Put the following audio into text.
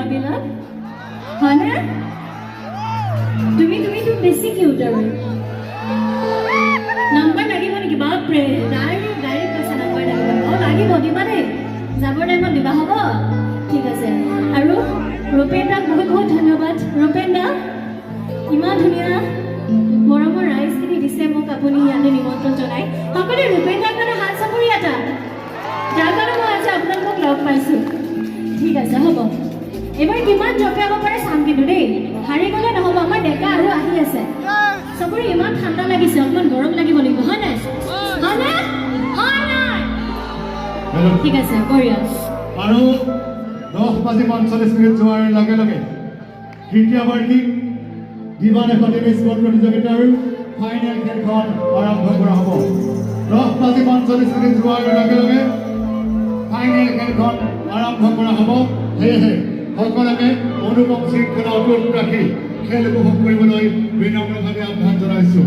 ল'ৰাবিলাক হয়নে তুমিতো বেছি কিউট আৰু নাম্বাৰ লাগিব নেকি বাপৰে ডাইৰেক্ট কৈছা নাম্বাৰ লাগিব লাগিব দিবা দেই যাবৰ টাইমত দিবা হ'ব ঠিক আছে আৰু ৰূপেন দাক বহুত ধন্যবাদ ৰূপেন দা ইমান ধুনীয়া মৰমৰ ৰাইজখিনি দিছে মোক আপুনি ইয়াতে নিমন্ত্ৰণ জনাই সকলোৱে ৰূপেন দাক মানে হাত চাপৰি এটা যাৰ কাৰণে মই আজি আপোনালোকক লগ পাইছোঁ ঠিক আছে হ'ব এবাৰ কিমান জপিয়াব পাৰে চাম কিন্তু দেই হাৰি গ'লে নহ'ব আমাৰ ডেকা আৰু আহি আছে চবৰে ইমান ঠাণ্ডা লাগিছে অকণমান গৰম লাগিব লাগিব হয় নাই ঠিক আছে বঢ়িয়া আৰু 10:45 যোৱাৰ লগে লগে তৃতীয় বাৰ্ষিক দিৱান একাডেমী স্পৰ্ট প্ৰতিযোগিতাৰ ফাইনেল খেলখন আৰম্ভ কৰা হ'ব 10:45 যোৱাৰ লগে লগে ফাইনেল খেলখন আৰম্ভ কৰা হ'ব সেয়েহে সকলোকে অনুপম শৃংখলা অটুট ৰাখি খেল উপভোগ কৰিবলৈ বিনম্ৰভাৱে আহ্বান জনাইছোঁ